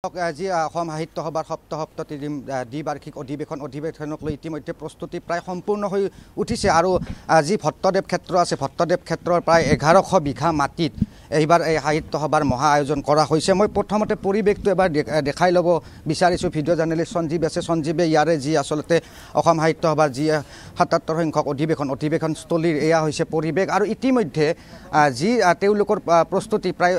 আজি অসম সাহিত্য সভাৰ সপ্ততি দ্বিবাৰ্ষিক অধিৱেশনক লৈ ইতিমধ্যে প্ৰস্তুতি প্ৰায় সম্পূৰ্ণ হৈ উঠিছে আৰু আজি ভট্টদেৱ ক্ষেত্ৰ আছে ভট্টদেৱ ক্ষেত্ৰৰ প্ৰায় 1100 বিঘা মাটিত এইবাৰ এই সাহিত্য সভাৰ মহা আয়োজন কৰা হৈছে। মই প্ৰথমতে পৰিৱেশটো এবাৰ দেখাই ল'ব বিচাৰিছোঁ। ভিডিঅ' জাৰ্নেলিষ্ট সঞ্জীৱ আছে, সঞ্জীৱে ইয়াৰে যি আচলতে অসম সাহিত্য সভাৰ যি 77 সংখ্যক অধিৱেশনস্থলীৰ এয়া হৈছে পৰিৱেশ আৰু ইতিমধ্যে যি তেওঁলোকৰ প্ৰস্তুতি প্ৰায়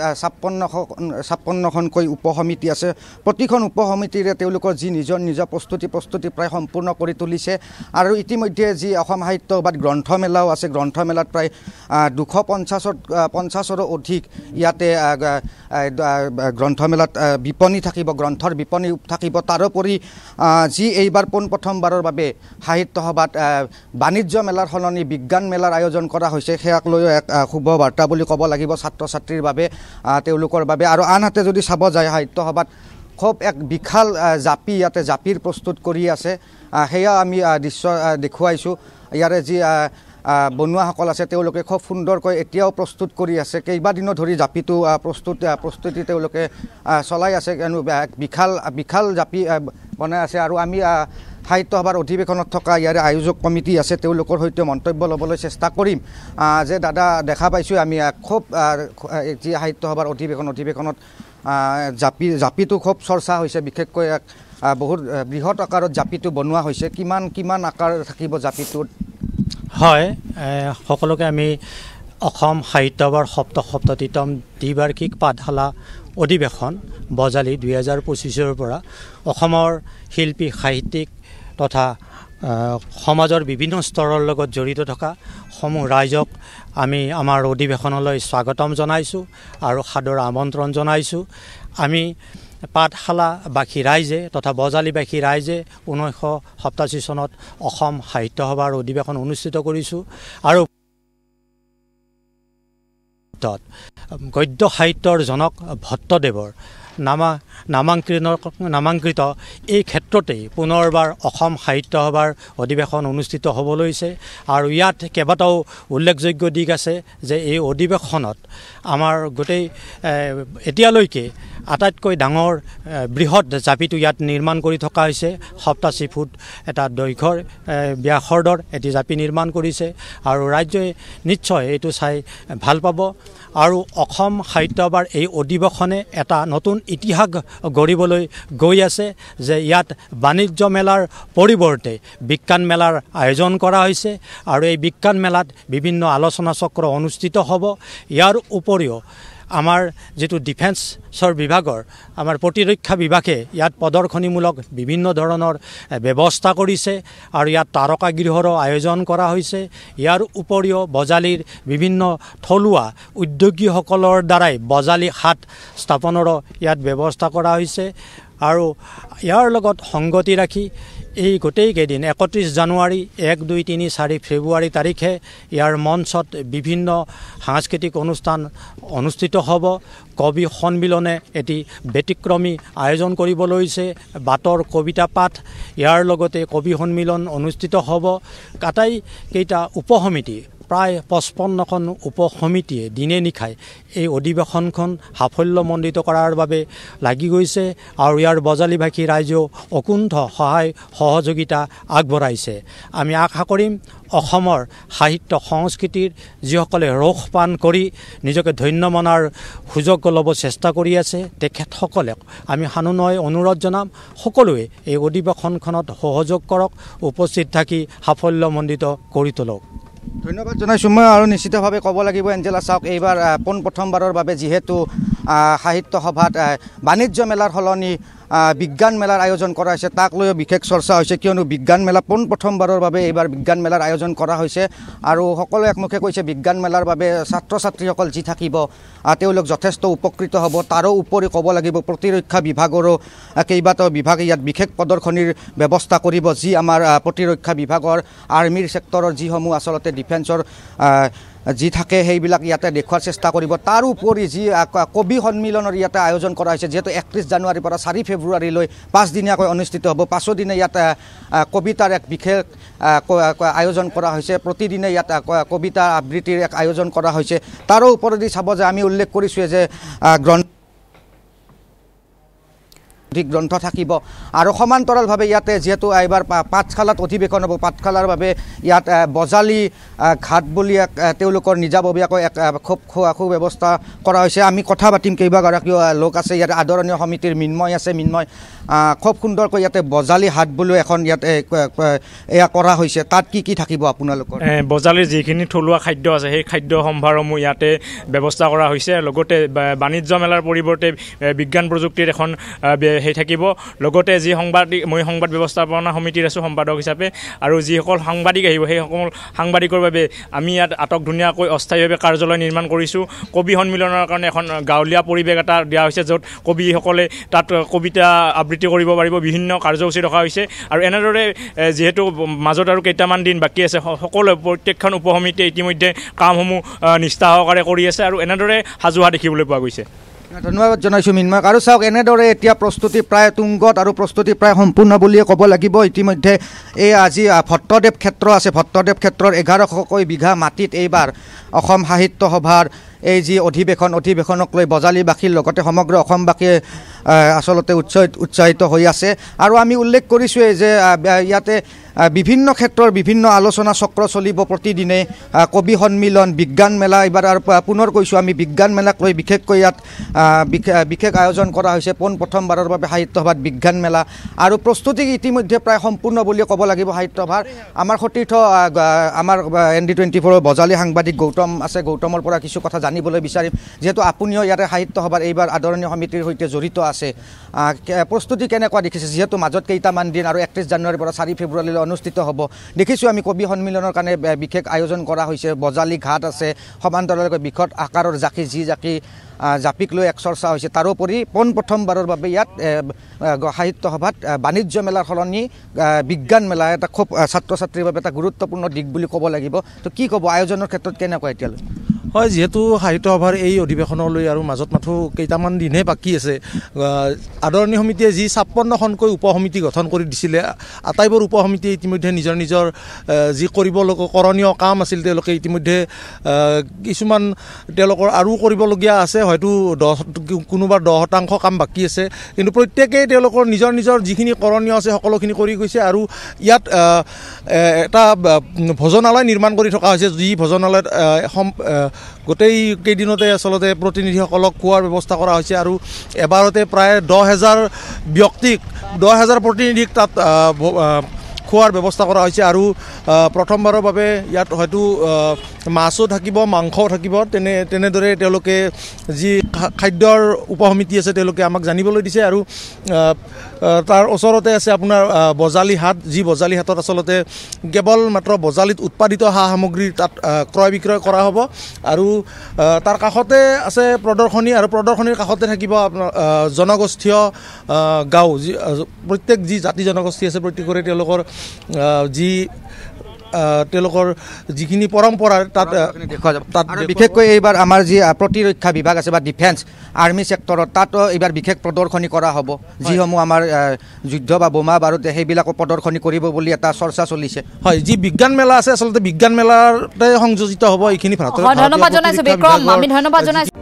56খনকৈ উপসমিতি আছে। প্ৰতিখন উপসমিতিৰে তেওঁলোকৰ যি নিজৰ প্ৰস্তুতি প্ৰায় সম্পূৰ্ণ কৰি তুলিছে আৰু ইতিমধ্যে যি অসম সাহিত্য সভাত গ্ৰন্থমেলাও আছে। গ্ৰন্থমেলাত প্ৰায় 250ৰো অধিক ইয়াতে গ্ৰন্থমেলাত বিপণী থাকিব, গ্ৰন্থৰ বিপণী থাকিব। তাৰোপৰি যি এইবাৰ পোনপ্ৰথমবাৰৰ বাবে সাহিত্য সভাত বাণিজ্য মেলাৰ সলনি বিজ্ঞান মেলাৰ আয়োজন কৰা হৈছে, সেয়াক লৈ এক শুভ বাৰ্তা বুলি ক'ব লাগিব ছাত্ৰ ছাত্ৰীৰ বাবে, তেওঁলোকৰ বাবে। আৰু আনহাতে যদি চাব যায় সাহিত্য সভাত খুব এক বিশাল জাপি ইয়াতে জাপিৰ প্ৰস্তুত কৰি আছে, সেয়া আমি দৃশ্য দেখুৱাইছোঁ। ইয়াৰে যি বনুৱাসকল আছে তেওঁলোকে খুব সুন্দৰকৈ এতিয়াও প্ৰস্তুত কৰি আছে। কেইবাদিনো ধৰি জাপিটো প্ৰস্তুতি তেওঁলোকে চলাই আছে, বিশাল জাপি বনাই আছে। আৰু আমি সাহিত্য সভাৰ অধিৱেশনত থকা ইয়াৰে আয়োজক কমিটি আছে, তেওঁলোকৰ সৈতে মন্তব্য ল'বলৈ চেষ্টা কৰিম। যে দাদা দেখা পাইছোঁ আমি খুব যি সাহিত্য সভাৰ অধিৱেশনত জাপিটো খুব চৰ্চা হৈছে, বিশেষকৈ বহুত বৃহৎ আকাৰত জাপিটো বনোৱা হৈছে। কিমান আকাৰ থাকিব জাপিটোত? হয়, সকলোকে আমি অসম সাহিত্য সভাৰ সপ্ততিতম দ্বিবাৰ্ষিক পাঠশালা অধিৱেশন বজালি 2025ৰ পৰা অসমৰ শিল্পী সাহিত্যিক তথা সমাজৰ বিভিন্ন স্তৰৰ লগত জড়িত থকা সমূহ ৰাইজক আমি আমাৰ অধিৱেশনলৈ স্বাগতম জনাইছোঁ আৰু সাদৰ আমন্ত্ৰণ জনাইছোঁ। আমি পাঠশালাবাসী ৰাইজে তথা বজালীবাসী ৰাইজে 1987 চনত অসম সাহিত্য সভাৰ অধিৱেশন অনুষ্ঠিত কৰিছোঁ আৰু গদ্য সাহিত্যৰ জনক ভট্টদেৱৰ নামাংকৃত এই ক্ষেত্ৰতেই পুনৰবাৰ অসম সাহিত্য সভাৰ অধিৱেশন অনুষ্ঠিত হ'ব লৈছে। আৰু ইয়াত কেইবাটাও উল্লেখযোগ্য দিশ আছে যে এই অধিৱেশনত আমাৰ গোটেই এতিয়ালৈকে আটাইতকৈ ডাঙৰ বৃহৎ জাপিটো ইয়াত নিৰ্মাণ কৰি থকা হৈছে। 87 ফুট এটা দৈৰ্ঘ্যৰ ব্যাসৰ্ধৰ এটি জাপি নিৰ্মাণ কৰিছে আৰু ৰাজ্যই নিশ্চয় এইটো চাই ভাল পাব। আৰু অসম সাহিত্য সভাৰ এই অধিৱেশনে এটা নতুন ইতিহাস গঢ়িবলৈ গৈ আছে যে ইয়াত বাণিজ্য মেলাৰ পৰিৱৰ্তে বিজ্ঞান মেলাৰ আয়োজন কৰা হৈছে আৰু এই বিজ্ঞান মেলাত বিভিন্ন আলোচনা চক্ৰ অনুষ্ঠিত হ'ব। ইয়াৰ উপৰিও আমাৰ যিটো ডিফেন্সৰ বিভাগৰ আমাৰ প্ৰতিৰক্ষা বিভাগে ইয়াত প্ৰদৰ্শনীমূলক বিভিন্ন ধৰণৰ ব্যৱস্থা কৰিছে আৰু ইয়াত তাৰকাগৃহৰো আয়োজন কৰা হৈছে। ইয়াৰ উপৰিও বজালীৰ বিভিন্ন থলুৱা উদ্যোগীসকলৰ দ্বাৰাই বজালী হাট স্থাপনৰো ইয়াত ব্যৱস্থা কৰা হৈছে। আৰু ইয়াৰ লগত সংগতি ৰাখি এই গোটেইকেইদিন 31 জানুৱাৰী, 1, 2, 3, 4 ফেব্ৰুৱাৰী তাৰিখে ইয়াৰ মঞ্চত বিভিন্ন সাংস্কৃতিক অনুষ্ঠান অনুষ্ঠিত হ'ব। কবি সন্মিলনে এটি ব্যতিক্ৰমী আয়োজন কৰিব লৈছে, বাটৰ কবিতা পাঠ, ইয়াৰ লগতে কবি সন্মিলন অনুষ্ঠিত হ'ব। আটাইকেইটা উপসমিতি প্ৰায় 55খন উপসমিতিয়ে দিনে নিশাই এই অধিৱেশনখন সাফল্যমণ্ডিত কৰাৰ বাবে লাগি গৈছে আৰু ইয়াৰ বজালীভাষী ৰাইজেও অকুণ্ঠ সহায় সহযোগিতা আগবঢ়াইছে। আমি আশা কৰিম অসমৰ সাহিত্য সংস্কৃতিৰ যিসকলে ৰস পান কৰি নিজকে ধন্য মনাৰ সুযোগ ল'ব চেষ্টা কৰি আছে তেখেতসকলক আমি সানুনয় অনুৰোধ জনাম, সকলোৱে এই অধিৱেশনখনত সহযোগ কৰক, উপস্থিত থাকি সাফল্যমণ্ডিত কৰি তোলক। ধন্যবাদ জনাইছোঁ। মই আৰু নিশ্চিতভাৱে ক'ব লাগিব এঞ্জেলা চাওক, এইবাৰ পোনপ্ৰথমবাৰৰ বাবে যিহেতু সাহিত্য সভাত বাণিজ্য মেলাৰ সলনি বিজ্ঞান মেলাৰ আয়োজন কৰা হৈছে, তাক লৈও বিশেষ চৰ্চা হৈছে, কিয়নো বিজ্ঞান মেলা পোনপ্ৰথমবাৰৰ বাবে এইবাৰ বিজ্ঞান মেলাৰ আয়োজন কৰা হৈছে। আৰু সকলোৱে একমুখে কৈছে বিজ্ঞান মেলাৰ বাবে ছাত্ৰ ছাত্ৰীসকল যি থাকিব তেওঁলোক যথেষ্ট উপকৃত হ'ব। তাৰো উপৰি ক'ব লাগিব প্ৰতিৰক্ষা বিভাগৰো কেইবাটাও বিভাগে ইয়াত বিশেষ প্ৰদৰ্শনীৰ ব্যৱস্থা কৰিব, যি আমাৰ প্ৰতিৰক্ষা বিভাগৰ আৰ্মিৰ ছেক্টৰৰ যিসমূহ আচলতে ডিফেন্সৰ যি থাকে সেইবিলাক ইয়াতে দেখুৱাৰ চেষ্টা কৰিব। তাৰ উপৰি যি কবি সন্মিলনৰ ইয়াতে আয়োজন কৰা হৈছে, যিহেতু 31 জানুৱাৰীৰ পৰা 4 ফেব্ৰুৱাৰীলৈ 5 দিনীয়াকৈ অনুষ্ঠিত হ'ব। 5 দিনে ইয়াত কবিতাৰ এক বিশেষ আয়োজন কৰা হৈছে, প্ৰতিদিনে ইয়াত কবিতা আবৃত্তিৰ এক আয়োজন কৰা হৈছে। তাৰো ওপৰেদি চাব যে আমি উল্লেখ কৰিছোঁৱে যে অধিক গ্ৰন্থ থাকিব আৰু সমান্তৰালভাৱে ইয়াতে যিহেতু এইবাৰ পাঠশালাত অধিৱেশন হ'ব পাঠশালাৰ বাবে ইয়াত বজালী ঘাট বুলি তেওঁলোকৰ নিজাববীয়াকৈ এক খুব সুব্যৱস্থা কৰা হৈছে আমি কথা পাতিম কেইবাগৰাকীও লোক আছে ইয়াত আদৰণীয় সমিতিৰ মিন্ময় আছে মিন্ময় খুব সুন্দৰকৈ ইয়াতে বজালী হাট বুলি এখন ইয়াতে এয়া কৰা হৈছে তাত কি থাকিব আপোনালোকৰ বজালীৰ যিখিনি থলুৱা খাদ্য আছে সেই খাদ্য সম্ভাৰসমূহ ইয়াতে ব্যৱস্থা কৰা হৈছে লগতে বাণিজ্য মেলাৰ পৰিৱৰ্তে বিজ্ঞান প্ৰযুক্তিৰ এখন সেই থাকিব লগতে যি মই সংবাদ ব্যৱস্থাপনা সমিতিৰ আছোঁ সম্পাদক হিচাপে আৰু যিসকল সাংবাদিক আহিব সেই সকল সাংবাদিকৰ বাবে আমি ইয়াত আটক ধুনীয়াকৈ অস্থায়ীভাৱে কাৰ্যালয় নিৰ্মাণ কৰিছোঁ কবি সন্মিলনৰ কাৰণে এখন গাঁৱলীয়া পৰিৱেশ এটা দিয়া হৈছে য'ত কবিসকলে তাত কবিতা আবৃত্তি কৰিব পাৰিব বিভিন্ন কাৰ্যসূচী ৰখা হৈছে আৰু এনেদৰে যিহেতু মাজত আৰু কেইটামান দিন বাকী আছে সকলো প্ৰত্যেকখন উপসমিতিয়ে ইতিমধ্যে কামসমূহ নিষ্ঠা সহকাৰে কৰি আছে আৰু এনেদৰে সাজু হোৱা দেখিবলৈ পোৱা গৈছে ধন্যবাদ জনাইছোঁ মিন্ময়ক আৰু চাওক এনেদৰে এতিয়া প্ৰস্তুতি প্ৰায় তুংগত আৰু প্ৰস্তুতি প্ৰায় সম্পূৰ্ণ বুলিয়ে ক'ব লাগিব ইতিমধ্যে এই আজি ভট্টদেৱ ক্ষেত্ৰ আছে ভট্টদেৱ ক্ষেত্ৰৰ 1100কৈ বিঘা মাটিত এইবাৰ অসম সাহিত্য সভাৰ এই যি অধিৱেশনক লৈ বজালীবাসীৰ লগতে সমগ্ৰ অসমবাসীয়ে আচলতে উৎসাহিত হৈ আছে আৰু আমি উল্লেখ কৰিছোঁৱেই যে ইয়াতে বিভিন্ন ক্ষেত্ৰৰ বিভিন্ন আলোচনা চক্ৰ চলিব প্ৰতিদিনে কবি সন্মিলন বিজ্ঞান মেলা এইবাৰ আৰু পুনৰ কৈছোঁ আমি বিজ্ঞান মেলাক লৈ বিশেষকৈ ইয়াত বিশেষ আয়োজন কৰা হৈছে প্ৰথমবাৰৰ বাবে সাহিত্য সভাত বিজ্ঞান মেলা আৰু প্ৰস্তুতি ইতিমধ্যে প্ৰায় সম্পূৰ্ণ বুলিয়ে ক'ব লাগিব সাহিত্য সভাৰ আমাৰ সতীৰ্থ আমাৰ ND24 বজালী সাংবাদিক গৌতম আছে গৌতমৰ পৰা কিছু কথা জানিবলৈ বিচাৰিম যিহেতু আপুনিও ইয়াতে সাহিত্য সভাৰ এইবাৰ আদৰণীয় সমিতিৰ সৈতে জড়িত আছে প্ৰস্তুতি কেনেকুৱা দেখিছে যিহেতু মাজত কেইটামান দিন আৰু 31 জানুৱাৰীৰ পৰা 4 ফেব্ৰুৱাৰীলৈ অনুষ্ঠিত হ'ব দেখিছোঁ আমি কবি সন্মিলনৰ কাৰণে বিশেষ আয়োজন কৰা হৈছে বজালী ঘাট আছে সমান্তৰালকৈ বৃহৎ আকাৰৰ জাপিক লৈ এক চৰ্চা হৈছে তাৰোপৰি প্ৰথমবাৰৰ বাবে ইয়াত সাহিত্য সভাত বাণিজ্য মেলাৰ সলনি বিজ্ঞান মেলা এটা খুব ছাত্ৰ ছাত্ৰীৰ বাবে এটা গুৰুত্বপূৰ্ণ দিশ বুলি ক'ব লাগিব তো কি ক'ব আয়োজনৰ ক্ষেত্ৰত কেনেকুৱা এতিয়ালৈ হয় যিহেতু সাহিত্য সভাৰ এই অধিৱেশনলৈ আৰু মাজত মাথো কেইটামান দিনহে বাকী আছে আদৰণীয় সমিতিয়ে যি 56খনকৈ উপসমিতি গঠন কৰি দিছিলে আটাইবোৰ উপসমিতিয়ে ইতিমধ্যে নিজৰ যি কৰিবলগীয়া কাম আছিল তেওঁলোকে ইতিমধ্যে কিছুমান তেওঁলোকৰ আৰু কৰিবলগীয়া আছে হয়তো কোনোবাৰ 10% কাম বাকী আছে কিন্তু প্ৰত্যেকেই তেওঁলোকৰ নিজৰ যিখিনি কৰণীয় আছে সকলোখিনি কৰি গৈছে আৰু ইয়াত এটা ভোজনালয় নিৰ্মাণ কৰি থকা হৈছে যি ভোজনালয়ত গোটেই কেইদিনতে আচলতে প্ৰতিনিধিসকলক খোৱাৰ ব্যৱস্থা কৰা হৈছে আৰু এবাৰতে প্ৰায় 10,000 প্ৰতিনিধিক তাত খোৱাৰ ব্যৱস্থা কৰা হৈছে আৰু প্ৰথমবাৰৰ বাবে ইয়াত হয়তো মাছো থাকিব মাংসও থাকিব তেনেদৰে তেওঁলোকে যি খাদ্যৰ উপসমিতি আছে তেওঁলোকে আমাক জানিবলৈ দিছে আৰু তাৰ ওচৰতে আছে আপোনাৰ বজালী হাট যি বজালী হাটত আচলতে কেৱল মাত্ৰ বজালীত উৎপাদিত সা সামগ্ৰী তাত ক্ৰয় বিক্ৰয় কৰা হ'ব আৰু তাৰ কাষতে আছে প্ৰদৰ্শনী আৰু প্ৰদৰ্শনীৰ কাষতে থাকিব আপোনাৰ জনগোষ্ঠীয় গাঁও যি প্ৰত্যেক যি জাতি জনগোষ্ঠী আছে প্ৰত্যেকৰে তেওঁলোকৰ যিখিনি পৰম্পৰা তাত বিশেষকৈ এইবাৰ আমাৰ যি প্ৰতিৰক্ষা বিভাগ আছে বা ডিফেন্স আৰ্মি ছেক্টৰত তাতো এইবাৰ বিশেষ প্ৰদৰ্শনী কৰা হ'ব যিসমূহ আমাৰ যুদ্ধ বা বোমা বাৰুদ সেইবিলাকো প্ৰদৰ্শনী কৰিব বুলি এটা চৰ্চা চলিছে হয় যি বিজ্ঞান মেলা আছে আচলতে বিজ্ঞান মেলাতে সংযোজিত হ'ব এইখিনি ধন্যবাদ জনাইছোঁ বিক্ৰম আমি ধন্যবাদ জনাইছোঁ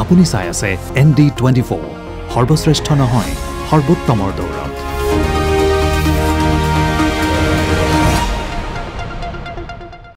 আপুনি চাই আছে ND24 সৰ্বশ্ৰেষ্ঠ নহয় সৰ্বোত্তমৰ দৌৰা